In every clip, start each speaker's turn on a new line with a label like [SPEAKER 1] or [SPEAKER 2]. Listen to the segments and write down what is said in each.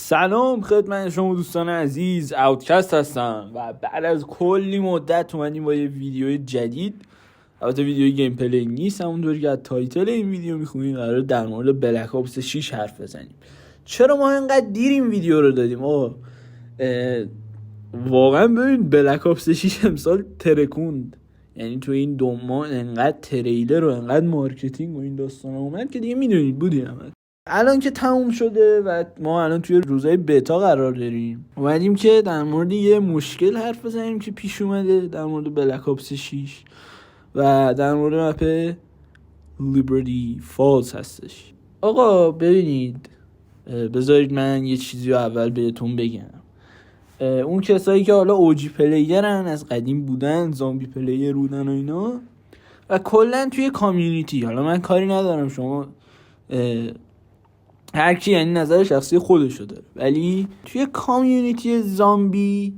[SPEAKER 1] سلام خدمت شما دوستان عزیز، اوتکست هستم و بعد از کلی مدت اومدیم با یه ویدیو جدید. البته ویدیو گیم پلی نیست، همونطوری که از تایتل این ویدیو میخونید قراره در مورد بلک اپس 6 حرف بزنیم. چرا ما اینقدر دیر این ویدیو رو دادیم؟ واقعا ببین بلک اپس 6 امسال ترکوند، یعنی تو این 2 ماه انقدر تریلر و انقدر مارکتینگ و این داستانا اومد که دیگه میدونید بودیم. الان که تموم شده و ما الان توی روزهای بتا قرار داریم، اومدیم که در مورد یه مشکل حرف بزنیم که پیش اومده در مورد بلک اپس 6 و در مورد مپ لیبرتی فالز هستش. آقا ببینید، بذارید من یه چیزی رو اول بهتون بگم. اون کسایی که حالا اوجی پلیرن، از قدیم بودن، زامبی پلیر بودن و اینا، و کلا توی کامیونیتی، حالا من کاری ندارم شما هر کی یعنی نظر شخصی خودشو داره، ولی توی کامیونیتی زامبی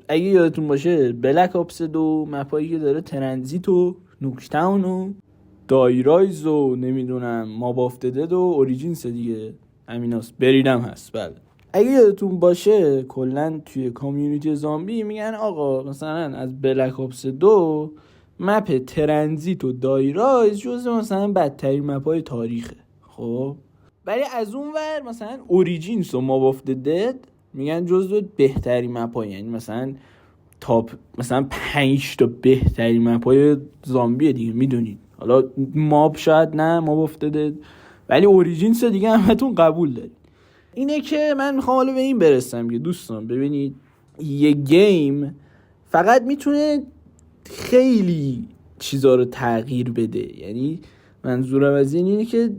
[SPEAKER 1] اگه یادتون باشه بلک اپس 2 مپایی که داره ترنزیت و نوکتاون و دایرایز و نمیدونم ماب آف دد و اوریجینز دیگه همیناست، بریدم هست. بله اگه یادتون باشه کلا توی کامیونیتی زامبی میگن آقا مثلا از بلک اپس 2 مپ ترنزیت و دایرایز جزو مثلا بدترین مپای تاریخه. خب ولی از اون ور مثلا اوریجینز و ماب آف دد میگن جزو بهترین مپای، یعنی مثلا تاپ مثلا 5 تا بهترین مپای زامبیه دیگه، میدونید. حالا ماب شاید نه، ماب آف دد، ولی اوریجینز دیگه همتون قبول دارید. اینه که من میخوام حالا به این برسم که دوستان ببینید، یه گیم فقط میتونه خیلی چیزا رو تغییر بده. یعنی منظورم از اینه که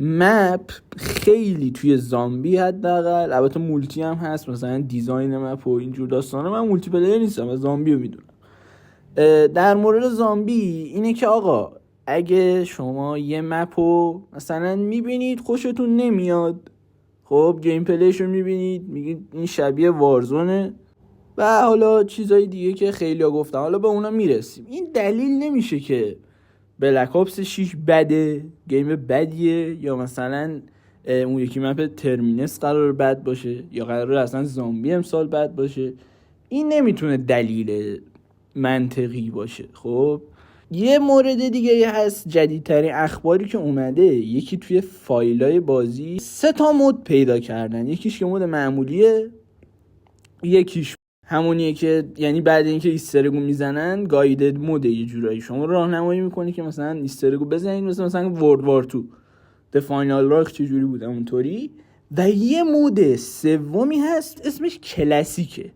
[SPEAKER 1] مپ خیلی توی زامبی حداقل، البته مولتی هم هست، مثلا دیزاین مپ و اینجور داستانا. من مولتی پلیر نیستم و زامبی رو میدونم. در مورد زامبی اینه که آقا اگه شما یه مپ رو مثلا میبینید خوشتون نمیاد، خب گیم پلیش رو میبینید میگید این شبیه وارزونه و حالا چیزای دیگه که خیلی ها گفتن، حالا به اونا میرسیم، این دلیل نمیشه که بلک اپس 6 بده، گیم بدیه، یا مثلا اون یکی مپ ترمینس قرار بد باشه، یا قرار اصلا زامبی امسال بد باشه. این نمیتونه دلیل منطقی باشه. خب یه مورد دیگه هست، جدیدترین اخباری که اومده، یکی توی فایلای بازی 3 تا مود پیدا کردن. یکیش که مود معمولیه، یکیش همونیه که یعنی بعد اینکه ایسترگو میزنن گایدد موده، یه جورایی شما راهنمایی میکنه که مثلا ایسترگو بزنید، مثلا ورلد وار 2 The Final Rock چجوری بود اونطوری. و یه مود سومی هست اسمش کلاسیکه.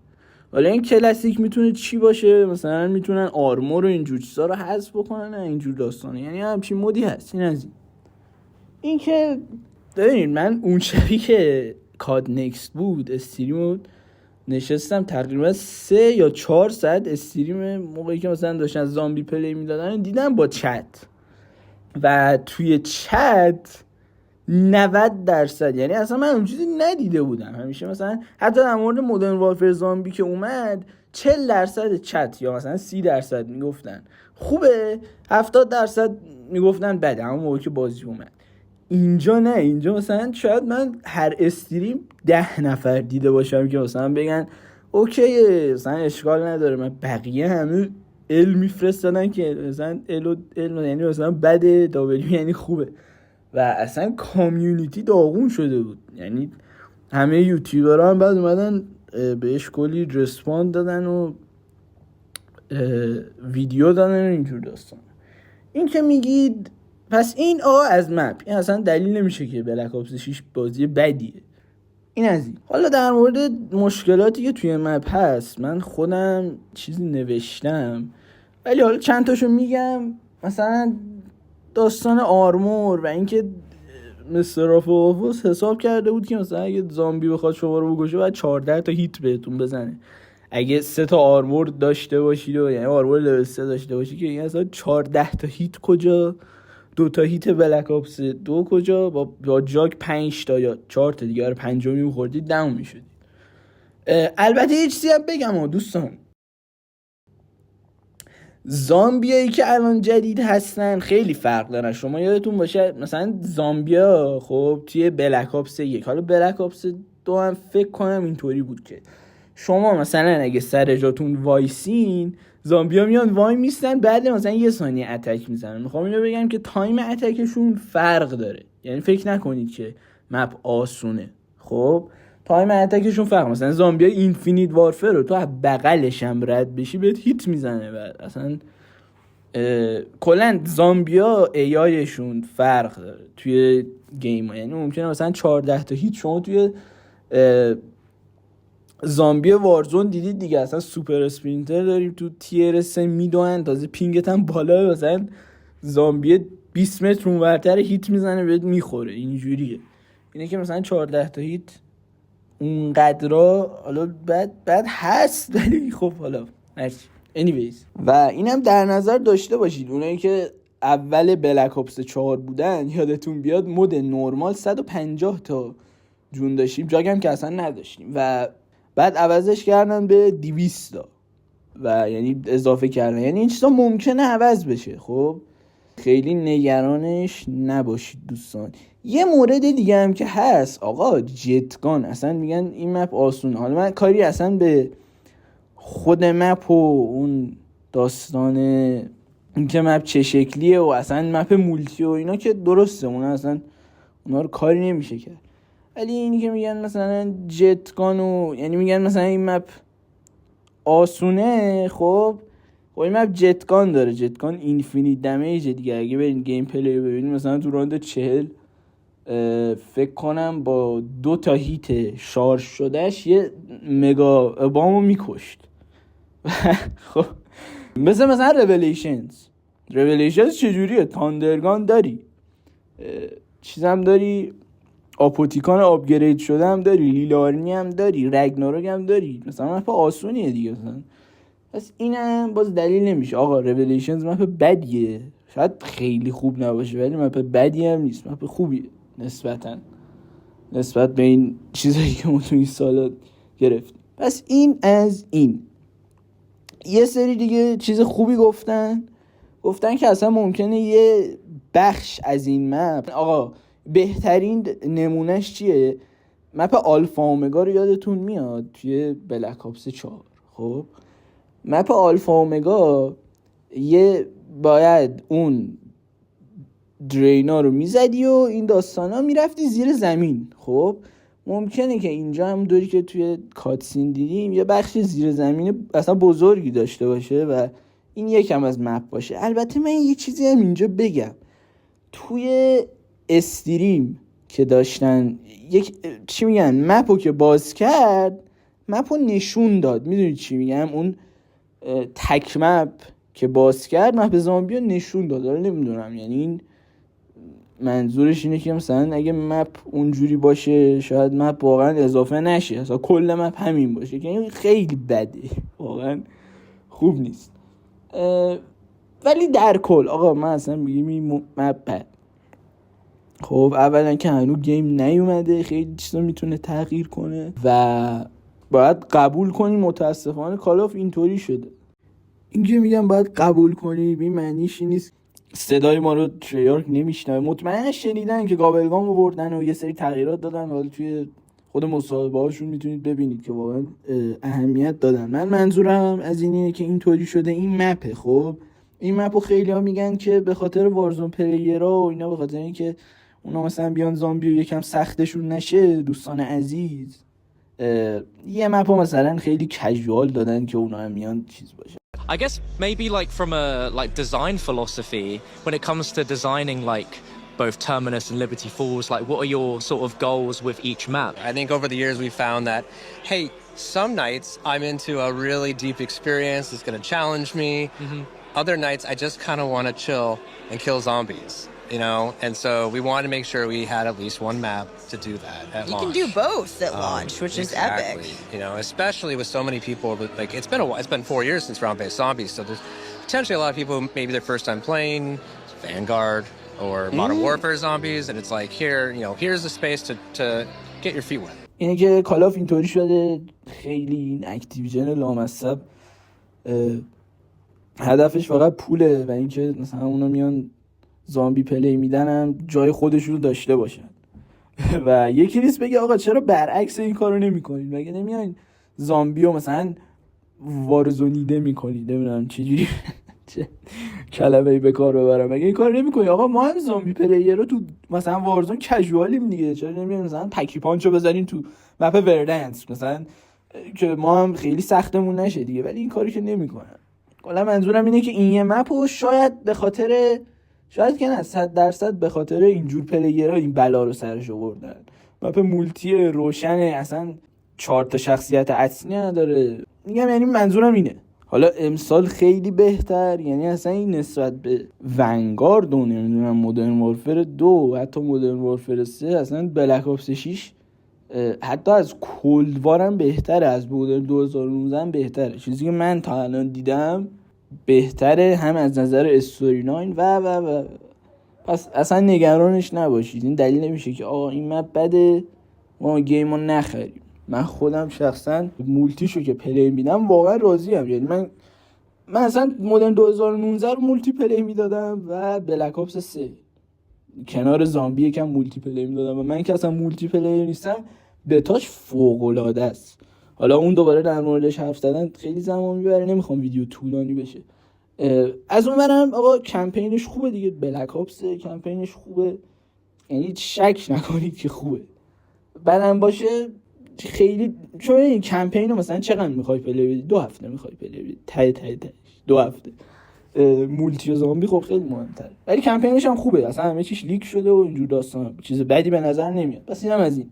[SPEAKER 1] حالا این کلاسیک میتونه چی باشه؟ مثلا میتونن آرمور و اینجور چیزا رو حذف بکنن، اینجور داستانه، یعنی همچین مودی هست. این که ببینید، من اون شبی که کاد نکست بود استریم نشستم تقریبا 3 یا 4 ساعت استریم، موقعی که مثلا داشتن زامبی پلی میدادن دیدم با چت، و توی چت 90%، یعنی اصلا من اون چیزی ندیده بودم. همیشه مثلا حتی در مورد مدرن وارفر زامبی که اومد 40% چت یا مثلا 30% میگفتن خوبه، 70% میگفتن بده همون موقعی که بازی اومد. اینجا نه، اینجا مثلا شاید من هر استریم 10 نفر دیده باشم که مثلا بگن اوکیه مثلا اشکال نداره، من بقیه همه ال میفرستادن که مثلا ال یعنی مثلا بده، دابلیو یعنی خوبه، و اصلا کامیونیتی داغون شده بود. یعنی همه یوتیوبرها هم بعد اومدن بهش کلی رسپاند دادن و ویدیو دادن و اینجور داستان. این که میگید پس این از مپ، این اصلا دلیل نمیشه که بلک اپس 6 بازی بدیه. این از این. حالا در مورد مشکلاتی که توی مپ هست من خودم چیزی نوشتم، ولی حالا چند تاشو میگم. مثلا داستان آرمور و اینکه مستر آفوس حساب کرده بود که مثلا اگه زامبی بخواد شما رو بکشه باید 14 تا هیت بهتون بزنه. اگه 3 تا آرمور داشته باشید و یعنی آرمور لول 3 داشته باشید که این اصلا 14 تا هیت کجا، 2 تا هیت بلک اپس 2 کجا، با جاک 5 تا یا 4 تا دیگه، 5می می‌خوردید داون می‌شدید. البته یه چیزی هم بگم دوستان، زامبیایی که الان جدید هستن خیلی فرق دارن. شما یادتون باشه مثلا زامبیا خب توی بلک اپس 1، حالا بلک اپس دو هم فکر کنم اینطوری بود که شما مثلا اگه سر جاتون وایسین زامبیا میان وای میستن، بعد مثلا 1 ثانیه اتک میزنن. میخوام اینو بگم که تایم اتکشون فرق داره، یعنی فکر نکنید که مپ آسونه. خب تایم اتکشون فرق، مثلا زامبیا اینفینیت وارفر رو تو بغلش هم رد بشی بهت هیت میزنه و اصلا کلا زامبیا ایایشون فرق داره توی گیم ها. یعنی ممکنه مثلا 14 تا هیت شما توی زامبی وارزون دیدید دیگه، اصلا سوپر اسپرینتر داریم تو تیر 3 میدونن، تازه پینگت هم بالا، مثلا زامبی 20 متر اونورتر هیت میزنه بهت میخوره. اینجوریه. اینه که مثلا 14 تا هیت اونقدرا حالا بد هست، ولی خب حالا هرچی anyways. و اینم در نظر داشته باشید اونایی که اول بلک اپس 4 بودن، یادتون بیاد مود نورمال 150 تا جون داشتیم، جاگم که اصلا نداشتیم و بعد عوضش کردن به 200 تا و یعنی اضافه کردن. یعنی این چیزا ممکنه عوض بشه. خب خیلی نگرانش نباشید دوستان. یه مورد دیگه هم که هست آقا، جتگان. اصلا میگن این مپ آسونه. حالا من کاری اصلا به خود مپ و اون داستان این که مپ چه شکلیه و اصلا مپ مولتی و اینا که درسته، اصلا اونا رو کاری نمیشه کرد، ولی اینی که میگن مثلا جتگان و یعنی میگن مثلا این مپ آسونه. خب این مپ جتگان داره، جتگان اینفینیت دمیج دیگه. اگه برین گیم پلی رو ببینید مثلا تو راند 40 فکر کنم با 2 تا هیت شارژ شدهش یه مگا بامو میکشت. خب مثلا ریولیشنز چجوریه؟ تاندرگان داری، چیزم داری، آپوتیکان آپگرید شده هم داری، لیلارنی هم داری، رگناروک هم داری. مثلا مپ آسونیه دیگه مثلا. پس اینم باز دلیل نمیشه آقا ریولیشنز مپ بدیه، شاید خیلی خوب نباشه ولی مپ بدی هم نیست، مپ خوبیه نسبت به این چیزایی که ما تو این سالا گرفتیم. پس این از این. یه سری دیگه چیز خوبی گفتن که اصلا ممکنه یه بخش از این مپ، آقا بهترین نمونهش چیه؟ مپ آلفا اومگا رو یادتون میاد توی بلک اپس 4؟ خب مپ آلفا اومگا یه باید اون درینا رو میزدی و این داستانا میرفتی زیر زمین. خب ممکنه که اینجا هم دوری که توی کاتسین دیدیم یه بخش زیر زمین اصلا بزرگی داشته باشه و این یکم از مپ باشه. البته من یه چیزی هم اینجا بگم، توی استریم که داشتن چی میگن مپو که باز کرد مپو نشون داد، میدونی چی میگم، اون تک مپ که باز کرد مپ زامبی رو نشون داد. نمیدونم یعنی این منظورش اینه که مثلا اگه مپ اونجوری باشه شاید مپ واقعا اضافه نشه، اصلا کل مپ همین باشه که این خیلی بده، واقعا خوب نیست. ولی در کل آقا من اصلا میگم این مپ بد. خب اولا که هنوز گیم نیومده، خیلی چیزا میتونه تغییر کنه و باید قبول کنی متاسفانه کال آف اینطوری شده. این که میگم باید قبول کنی این معنیش نیست صدای ما رو تریارک نمیشنوه. مطمئنا شنیدن که گابلگام رو بردن و یه سری تغییرات دادن، حالا توی خود مصاحبه هاشون میتونید ببینید که واقعا اهمیت دادن. من منظورم از اینه که اینطوری شده این مپه. خب این مپو خیلی ها میگن که به خاطر وارزون پلیرها و اینا، به خاطر اینکه اونا مثلا بیان زامبی و یکم سختشون نشه دوستان عزیز، یه مپو مثلا خیلی کژوال دادن که اونا هم میان چیز باشه.
[SPEAKER 2] I guess maybe like from a design philosophy, when it comes to designing like both Terminus and Liberty Falls, like what are your sort of goals with each map?
[SPEAKER 3] I think over the years we found that, hey, some nights I'm into a really deep experience that's going to challenge me. Mm-hmm. Other nights I just kind of want to chill and kill zombies, you know? And so we wanted to make sure we had at least one map to do that at launch.
[SPEAKER 4] You can do both at launch, which
[SPEAKER 3] exactly.
[SPEAKER 4] is epic.
[SPEAKER 3] You know, especially with so many people, like it's been 4 years since round-based zombies, so there's potentially a lot of people who maybe their first time playing Vanguard or Modern Warfare zombies, and it's like here, you know, here's the space to get your feet wet.
[SPEAKER 1] اینه که کال آف اینطوری شده خیلی این اکتیویژن لامصب هدفش فقط پوله و اینکه مثلا اونا میان زامبی پلی میدن هم جای خودشون رو داشته باشن. و یکی نیست بگه آقا چرا برعکس این کارو نمی‌کنید؟ مگه نمیاین زامبیو مثلا وارزونیده می‌کنید؟ نمیدونم چجوری چه کلمه‌ای به کار ببرم. مگه این کارو نمی‌کنید؟ آقا ما هم زامبی پلیر رو تو مثلا وارزون کژوالیم دیگه، چرا نمیاین مثلا پکی پانچو بزنین تو مپ وردنس مثلا که ما هم خیلی سختمون نشه دیگه؟ ولی این کاری که نمی‌کنن. کلا منظورم اینه که این یه مپو شاید به خاطر، شاید که نه 100% به خاطر اینجور پلیرها این بلا رو سرش آوردن. مپ مولتی روشنه، اصلا 4 تا شخصیت اصلی نداره. میگم یعنی منظورم اینه. حالا امسال خیلی بهتر، یعنی اصلا این نسبت به ونگارد و نمیدونم مدرن وارفر 2 حتی مدرن وارفر 3 اصلا بلک اپس 6 حتی از کولد وارم بهتره، از مدرن 2019 هم بهتره. چیزی که من تا الان دیدم بهتره، هم از نظر استوری لاین و پس اصلا نگرانش نباشید. این دلیل نمیشه که آقا این مپ بده ما گیمو نخریم. من خودم شخصا مولتیشو که پلی میدم واقعا راضیم. یعنی من اصلا مدرن 2019 رو مولتی پلی میدادم و بلک اپس 3 کنار زامبی یکم مولتی پلی میدادم و من که اصلا مولتی پلی نیستم بتاش فوق العاده است. حالا اون دوباره در موردش حرف زدن خیلی زمان میبره، نمیخوام ویدیو طولانی بشه. از اون برم آقا کمپینش خوبه دیگه، بلک اپس کمپینش خوبه، یعنی شک نکنید که خوبه. بعدم باشه خیلی، چون این کمپین رو مثلا چقدر میخوای پلی بدی؟ 2 هفته میخوای پلی بدی ته 2 هفته. مولتی و زامبی خب خیلی مهمتره، ولی کمپینش هم خوبه، اصلا همه چیش لیک شده و اینجور داستان، چیز بدی به نظر نمیاد. پس اینم از این.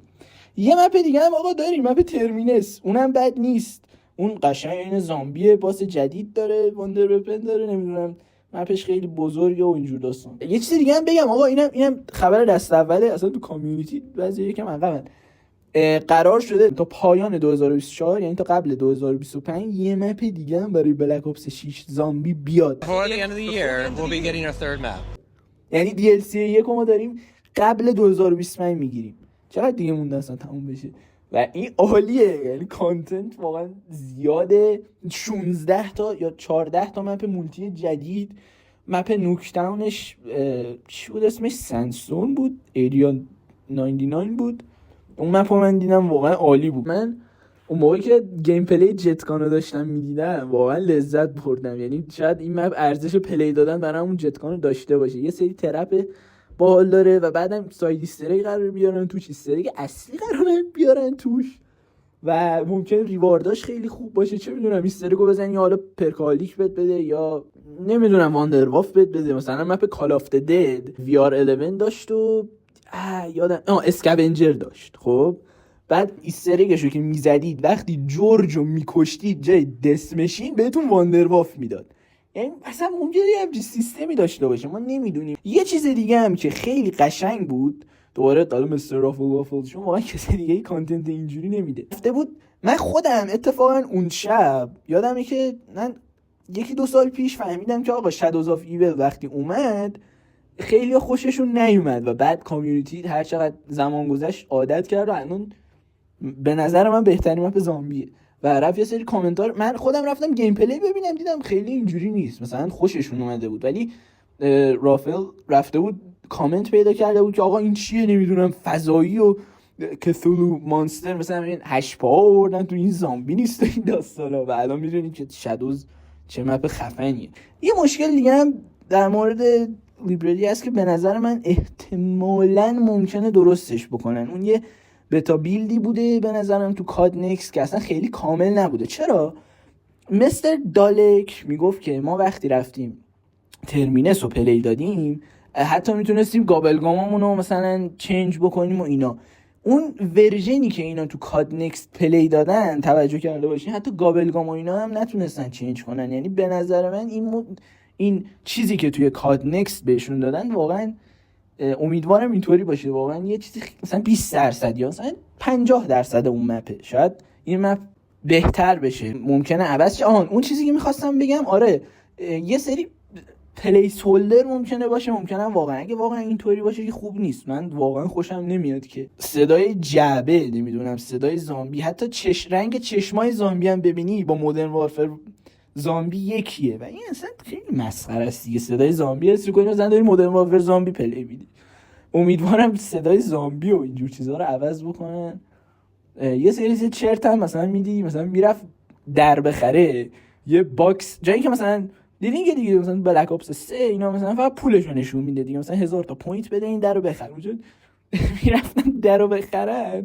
[SPEAKER 1] یه مپ دیگه هم آقا داریم، مپ ترمینس، اونم بد نیست. اون قشنگ این زامبیه، باس جدید داره، واندر وپن داره، نمیدونم مپش خیلی بزرگه و اینجور داستان. یه چیز دیگه هم بگم آقا، اینم خبر دست اوله، اصلا تو کامیونیتی بعضی یکم عقبن. قرار شده تا پایان 2024 یعنی تا قبل 2025 یه مپ دیگه هم برای بلک اپس 6 زامبی بیاد.
[SPEAKER 3] Before the end of the year, we'll be getting our third map.
[SPEAKER 1] یعنی DLC یکو ما داریم قبل 2025 میگیریم. چقدر دیگه مونده اصلا تموم بشه و این عالیه. یعنی کانتنت واقعا زیاده. 16 تا یا 14 تا مپ مولتی جدید. مپ نوکتاونش چی بود اسمش؟ سنسون بود، ایریا 99 بود. اون مپ من دیدم واقعا عالی بود. من اون موقعی که گیم پلی جتکانو داشتم میدیدم واقعا لذت بردم. یعنی شاید این مپ ارزش پلی دادن برای اون جتکانو داشته باشه. یه سری ترپ باحال داره و بعدم ساید استری قرار بیارن توش، استری که اصلی قراره بیارن توش و ممکن ریوارداش خیلی خوب باشه. چه میدونم استریگو بزنی حالا پرکالیک بده یا نمیدونم واندرواف بده. مثلا مپ کال آف دد وی آر 11 داشت و یادم اسکاونجر داشت. خب بعد ایسترگشو که میزدید وقتی جورجو میکشتید جای دسمشین بهتون واندرواف میداد. یعنی اصلا ممکنه همچین سیستمی داشته باشه، ما نمیدونیم. یه چیز دیگه هم که خیلی قشنگ بود، دوباره دالا مستر رافل وافل، چون واقعا کسی دیگه ای کانتنت اینجوری نمیده. گفته بود من خودم اتفاقا اون شب یادمه که من 1-2 سال پیش فهمیدم که آقا شادوز آف ایول وقتی اومد خیلی خوششون نیومد و بعد کامیونیتی هر چقدر زمان گذشت عادت کرد و الان به نظر من بهترین مپ زامبیه و رفت یه سری کامنتار. من خودم رفتم گیم پلی ببینم دیدم خیلی اینجوری نیست، مثلا خوششون اومده بود، ولی رافل رفته بود کامنت پیدا کرده بود که آقا این چیه نمیدونم فضایی و کثولو مانستر مثلا این 8 پا آوردن تو این زامبی نیست این داستانا و الان میدونید که شادوز چه مپ خفنیه. یه مشکل دیگه هم در مورد لیبرری هست که به نظر من احتمالاً ممکنه درستش بکنن. اون یه بتا بیلدی بوده به نظرم تو کاد نکس که اصلا خیلی کامل نبوده. چرا؟ مستر دالک میگفت که ما وقتی رفتیم ترمینس رو پلی دادیم حتی میتونستیم گابلگامامون رو مثلا چنج بکنیم و اینا. اون ورژنی که اینا تو کاد نکست پلی دادن توجه کرده باشین حتی گابلگام و اینا هم نتونستن چنج کنن. یعنی به نظر من این چیزی که توی کاد نکست بهشون دادن واقعا امیدوارم اینطوری باشه. واقعا یه چیزی مثلا 20% یا مثلا 50% اون مپه شاید این مپ بهتر بشه، ممکنه عوض شه. اون چیزی که میخواستم بگم آره یه سری پلیس هولدر ممکنه باشه، ممکنه واقعا اگه واقعا اینطوری باشه که خوب نیست. من واقعا خوشم نمیاد که صدای جعبه نمیدونم صدای زامبی حتی رنگ چشمای زامبی هم ببینی با مدرن وارفر زامبی یکیه و این اصلا خیلی مسخره است دیگه. صدای زامبی حس کنی مثلا داری مدرن وارفر زامبی پلی میدی. امیدوارم صدای زامبی و اینجور چیزها رو عوض بکنن. یه سری چرت هم مثلا میدی، مثلا میرفت در بخره یه باکس جایی که مثلا دیدین که دیگه مثلا بلک اپس 3 اینا مثلا فقط پولشو نشون میده دیگه، مثلا 1000 تا پوینت بده این درو بخر. اونجا میرفتن درو بخرن،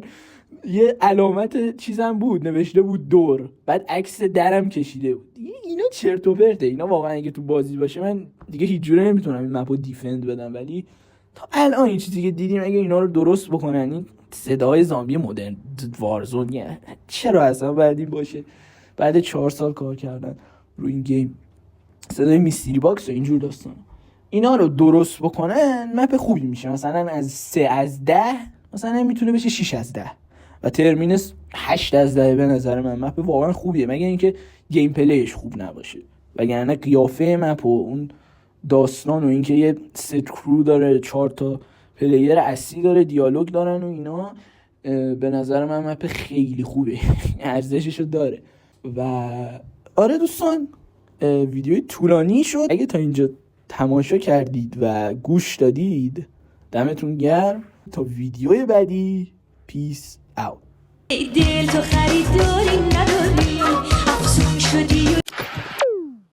[SPEAKER 1] یه علامت چیزم بود نوشته بود دور، بعد عکس درم کشیده بود دیگه. اینا چرت و پرته. اینا واقعا اگه تو بازی باشه من دیگه هیچ جوره نمیتونم این مپو دیفند بدم، ولی تا الان این چیزی که دیدیم اگه اینا رو درست بکنن، این صدای زامبی مدرن وارزون چرا اصلا بعد این باشه؟ بعد 4 سال کار کردن روی این گیم، صدای میستری باکس و اینجور داستان اینا رو درست بکنن مپ خوبی میشه. مثلا از 3 از 10 مثلا میتونه بشه 6 از 10 و ترمینس 8 از 10. به نظر من مپ واقعا خوبیه، مگر اینکه گیم پلیش خوب نباشه، وگرنه قیافه مپ و اون داستان و اینکه یه ست کرو داره، 4 تا پلیر اصلی داره، دیالوگ دارن و اینا، به نظر من مپ خیلی خوبه. ارزششو داره. و آره دوستان، ویدیوی طولانی شد. اگه تا اینجا تماشا کردید و گوش دادید دمتون گرم. تا ویدیوی بعدی، پیس اوت.
[SPEAKER 5] دل تو خریداری نداری.